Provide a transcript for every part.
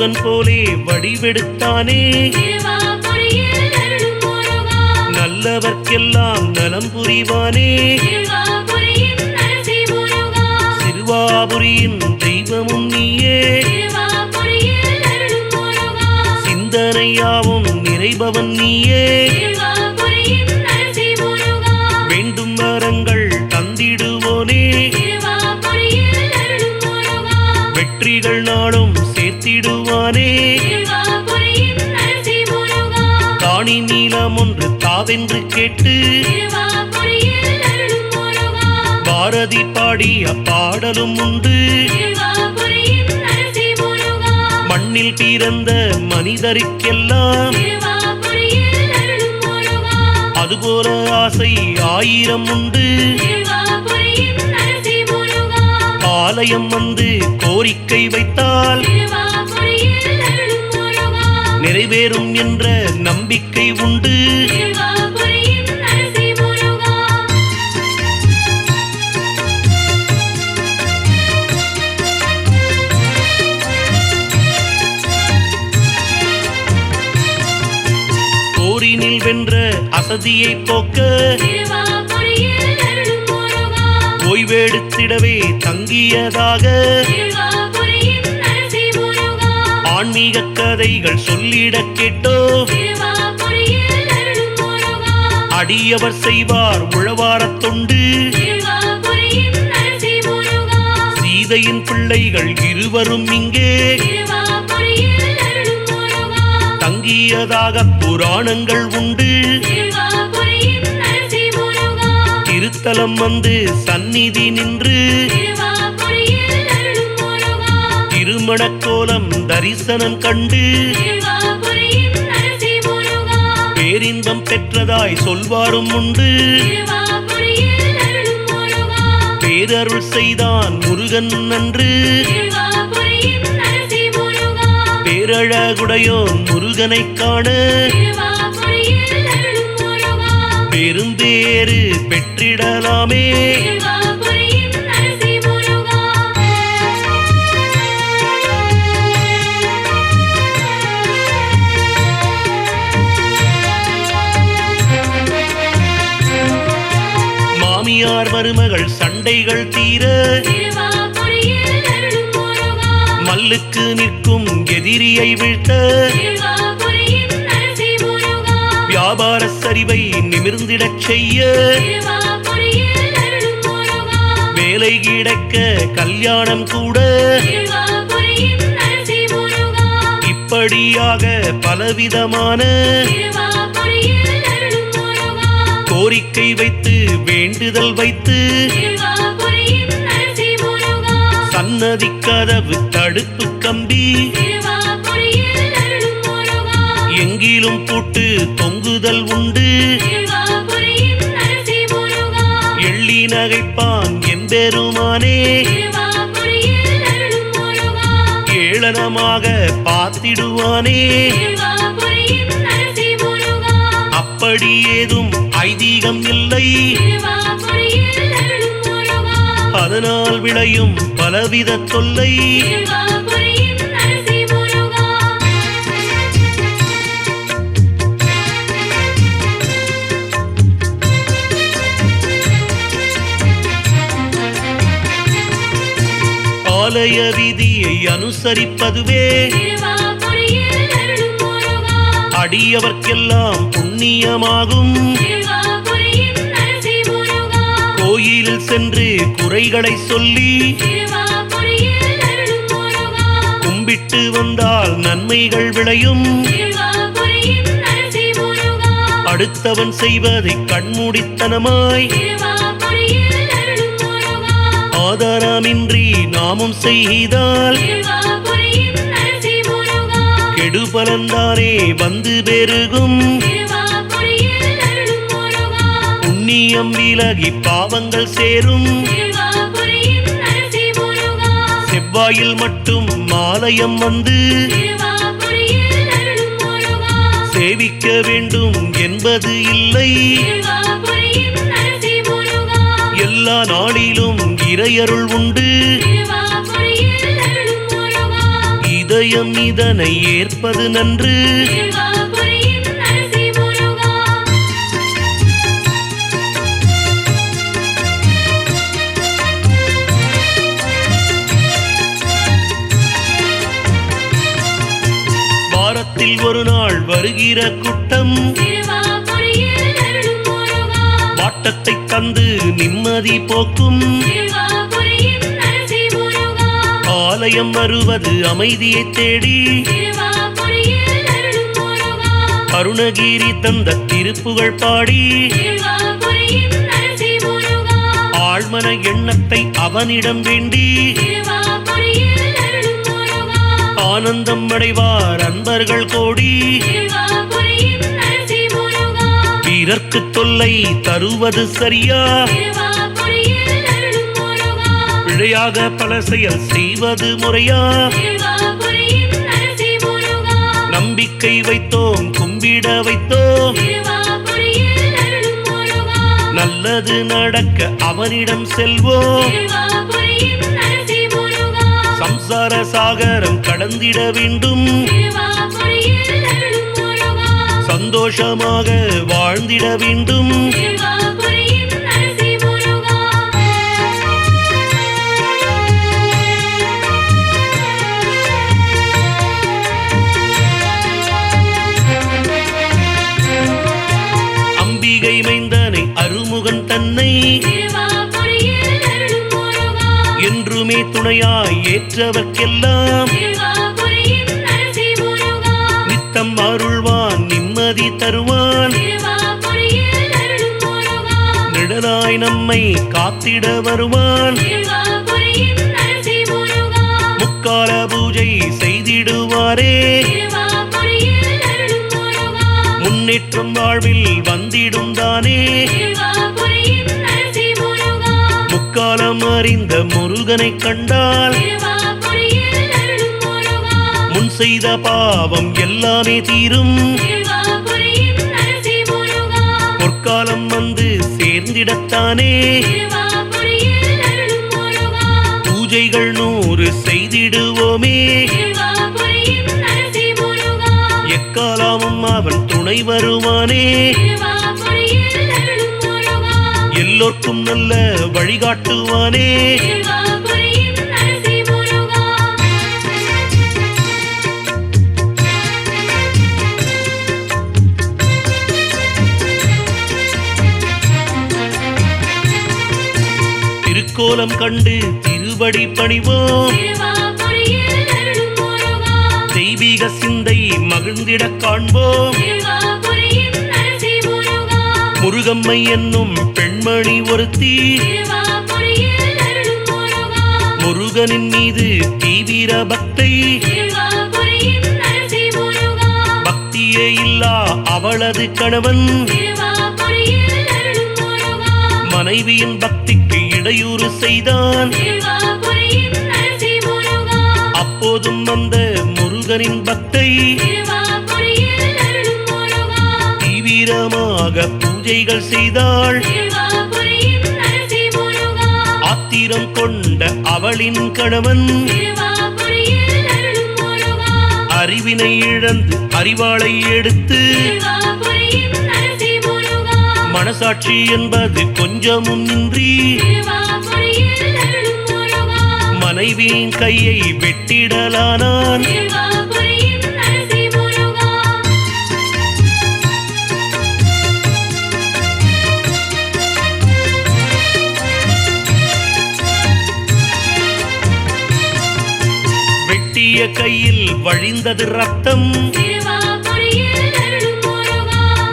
முருகன் போலே வடிவெடுத்தானே நல்லவர்க்கெல்லாம் நலம் புரிவானே சிறுவாபுரியின் தெய்வமும் நீயே சிந்தனையாவும் நிறைபவன் நீயே வேண்டும் வரங்கள் தந்திடுவோனே வெற்றிகள் நாளும் சேர்த்திடுவானே காணி நீளம் ஒன்று தாவென்று கேட்டு பாரதி பாடிய பாடலும் உண்டு மண்ணில் பிறந்த மனிதருக்கெல்லாம் அதுபோல ஆசை 1000 உண்டு ஆலயம் வந்து கோரிக்கை வைத்தால் நிறைவேறும் என்ற நம்பிக்கை உண்டு போரினில் வென்ற அசதியை போக்க ஓய்வெடுத்திடவே தங்கியதாக ஆன்மீக கதைகள் சொல்லிட கேட்டோ அடியவர் செய்வார் உழவாரத் தொண்டு சீதையின் பிள்ளைகள் இருவரும் இங்கே தங்கியதாக புராணங்கள் உண்டு திருத்தலம் வந்து சந்நிதி நின்று திருமணக் கோலம் தரிசனம் கண்டு பேரின்பம் பெற்றதாய் சொல்வாரும் உண்டு பேரருள் செய்தான் முருகன் நன்று பேரழகுடையோன் முருகனை காண பெரும்பேறு பெற்றிடலாமே மாமியார் மருமகள் சண்டைகள் தீர மல்லுக்கு நிற்கும் எதிரியை வீழ்த்த வியாபார சரிவை நிமிர்ந்திடச் செய்ய வேலை கிடைக்க கல்யாணம் கூட இப்படியாக பலவிதமான கோரிக்கை வைத்து வேண்டுதல் வைத்து சன்னதி கதவு தடுப்பு கம்பி எங்கிலும் போட்டு தொங்குதல் உண்டு எள்ளி நகைப்பான் எம்பெருமானே ஏளனமாக பார்த்திடுவானே அப்படி ஏதும் ஐதீகம் இல்லை அதனால் விளையும் பலவித தொல்லை ஆலய விதியை அனுசரிப்பதுவே அடியவர்க்கெல்லாம் புண்ணியமாகும் கோயிலில் சென்று குறைகளை சொல்லி கும்பிட்டு வந்தால் நன்மைகள் விளையும் அடுத்தவன் செய்வதை கண்மூடித்தனமாய் ஆதாரமின்றி நாமும் செய்தால் கெடுபலன்தானே வந்து பெருகும் புண்ணியம் விலகி பாவங்கள் சேரும் செவ்வாயில் மட்டும் ஆலயம் வந்து சேவிக்க வேண்டும் என்பது இல்லை எல்லா நாளிலும் இறையருள் உண்டு இதயம் இதனை ஏற்பது நன்று. வாரத்தில் ஒரு நாள் வருகிற குட்டம் வாட்டத்தை தந்து நிம்மதி போக்கும். ஆலயம் வருவது அமைதியை தேடி அருணகிரி தந்த திருப்புகழ் பாடி ஆழ்மன எண்ணத்தை அவனிடம் வேண்டி ஆனந்தம் அடைவார் அன்பர்கள் கோடி. பிறர்க்கு தொல்லை தருவது சரியா? பிழையாக பல செயல் செய்வது முறையா? நம்பிக்கை வைத்தோம் கும்பிட வைத்தோம் நல்லது நடக்க அவனிடம் செல்வோம். சம்சார சாகரம் கடந்திட வேண்டும் சந்தோஷமாக வாழ்ந்திட வேண்டும். அம்பிகை மைந்தனை அருமுகன் தன்னை என்றுமே துணையாய் ஏற்றவர்க்கெல்லாம் நித்தம் அருள்வான் நிம்மதி தருவான். நிழலாய் நம்மை காத்திட வருவான். முக்கால பூஜை செய்திடுவாரே முன்னேற்றம் வாழ்வில் வந்திடும் தானே. முக்காலம் அறிந்த முருகனை கண்டால் முன் செய்த பாவம் எல்லாமே தீரும். பொற்காலம் வந்து சேர்ந்திடத்தானே பூஜைகள் 100 செய்திடுவோமே. எக்காலமும் அவன் துணை வருவானே. எல்லோர்க்கும் நல்ல வழிகாட்டுவானே. திருக்கோலம் கண்டு திருவடி பணிவோம். தெய்வீக சிந்தை மகிழ்ந்திட காண்போம். முருகம்மை என்னும் பெண்மணி ஒருத்தி முருகனின் மீது தீவிர பக்தை. பக்தியே இல்லா அவளது கணவன் மனைவியின் பக்திக்கு இடையூறு செய்தான். அப்போதும் வந்த முருகனின் பக்தை தீவிரமாக பூஜைகள் செய்தாள். ஆத்திரம் கொண்ட அவளின் கணவன் அறிவினை இழந்து அறிவாளை எடுத்து மனசாட்சி என்பது கொஞ்சமும் இன்றி மனைவியின் கையை வெட்டிடலானான். வெட்டிய கையில் வழிந்தது ரத்தம்.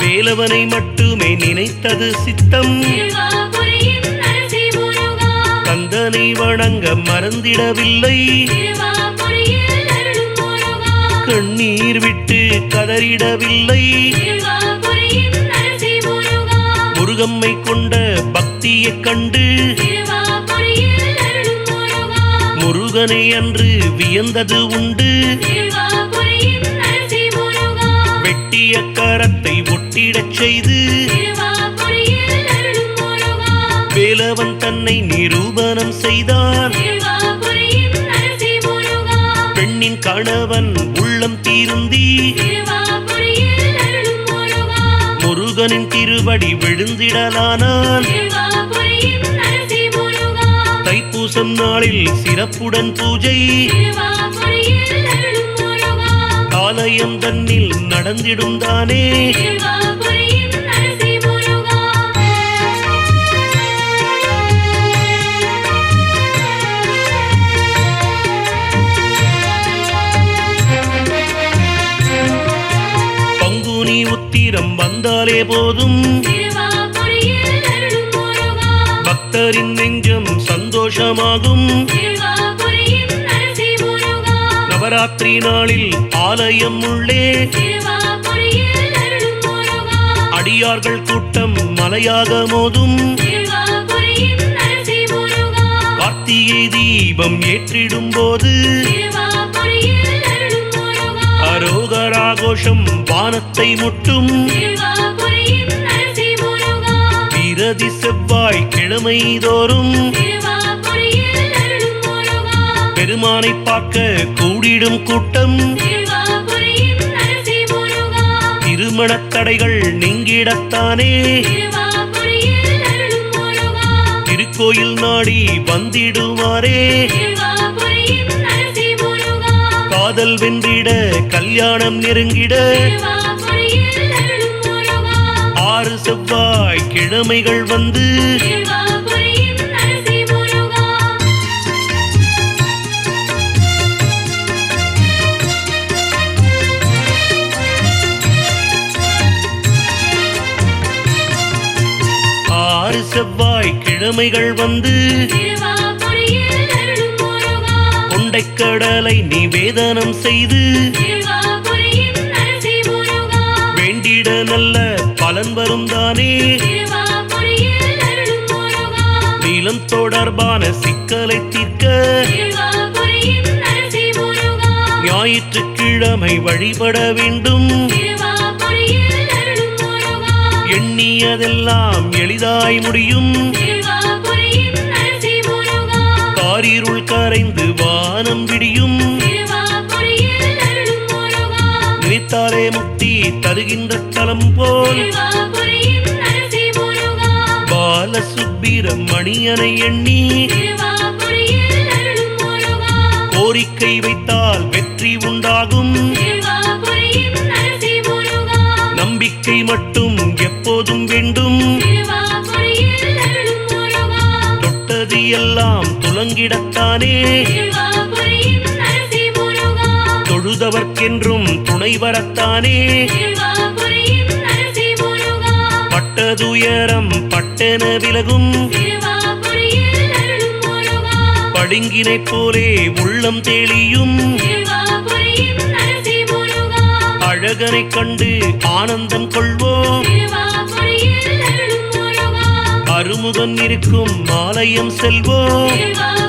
வேலவனை மட்டுமே நினைத்தது சித்தம். கந்தனை வணங்க மறந்திடவில்லை. கண்ணீர் விட்டு கதறிடவில்லை. முருகம்மை கொண்ட பக்தியைக் கண்டு முருகனை அன்று வியந்தது உண்டு. வெட்டிய கரத்தை ஒட்டிடச் செய்து வேலவன் தன்னை நிரூபணம் செய்தான். பெண்ணின் பெண்ணின் கணவன் உள்ளம் தீருந்தி திருவாபுரியில் அருளும் முருகா முருகனின் திருவடி விழுந்திடலானான் திருவாபுரியின் அரசி முருகா தைப்பூசம் நாளில் சிறப்புடன் பூஜை திருவாபுரியில் அருளும் முருகா ஆலயம் தன்னில் நடந்திடும் தானே திருவாபுரியின் அரசி முருகா பங்குனி உத்திரம் வந்தாலே போதும் திருவாபுரியில் அருளும் முருகா பக்தரின் நெஞ்சம் சந்தோஷமாகும் திருவாபுரியின் அரசி முருகா நவராத்திரி நாளில் ஆலயம் உள்ளே திருவாபுரியில் அருளும் முருகா அடியார்கள் கூட்டம் மலையாக மோதும் திருவாபுரியின் அரசி முருகா கார்த்திகை தீபம் ஏற்றிடும் போது திருவாபுரியில் அருளும் முருகா அரோகராகோஷம் வானத்தை முட்டும் திருவாபுரியின் அரசி முருகா பிரதி செவ்வாய் கிழமை தோறும் திருவாபுரியில் அருளும் முருகா பெருமானை பார்க்க கூடிடும் கூட்டம் திருவாபுரியின் அரசி முருகா திருமணத் தடைகள் நீங்கிடத்தானே திருவாபுரியில் அருளும் முருகா திருக்கோயில் நாடி வந்திடுவாரே திருவாபுரியின் அரசி முருகா காதல் வென்றிட கல்யாணம் நெருங்கிட திருவாபுரியில் அருளும் முருகா 6 செவ்வாய் கிழமைகள் வந்து திருவாபுரியின் அரசி முருகா செவ்வாய் கிழமைகள் வந்து திருவாபுரியில் அருளும் முருகா கொண்டைக்கடலை நிவேதனம் செய்து திருவாபுரியின் அரசி முருகா வேண்டிட நல்ல பலன் வரும் தானே திருவாபுரியில் அருளும் முருகா நிலம் தொடர்பான சிக்கலை தீர்க்க திருவாபுரியின் அரசி முருகா ஞாயிற்றுக்கிழமை வழிபட வேண்டும் திருவாபுரியில் அருளும் முருகா எண்ணியதெல்லாம் எளிதாய் முடியும் திருவாபுரியின் அரசி முருகா காரிருள் கரைந்து வானம் விடியும் திருவாபுரியில் அருளும் முருகா நினைத்தாலே முக்தி தருகின்ற தலம் போல் திருவாபுரியின் அரசி முருகா பாலசுப்பிரமணியனை எண்ணி திருவாபுரியில் அருளும் முருகா கோரிக்கை வைத்தால் வெற்றி உண்டாகும் திருவாபுரியின் அரசி முருகா நம்பிக்கை மட்டும் எப்போதும் வேண்டும் திருவாபுரியில் அருளும் முருகா தொட்டது எல்லாம் துலங்கிடத்தானே திருவாபுரியின் அரசி முருகா தொழுதவர்க்கென்றும் துணை வரத்தானே திருவாபுரியின் அரசி முருகா பட்டதுயரம் பட்டென விலகும் திருவாபுரியில் அருளும் முருகா பளிங்கினைப் போலே உள்ளம் தெளியும் திருவாபுரியின் அரசி முருகா அழகனைக் கண்டு ஆனந்தம் கொள்வோம் திருவாபுரியில் அருளும் முருகா அருமுகன் இருக்கும் ஆலயம் செல்வோம் திருவாபுரியில்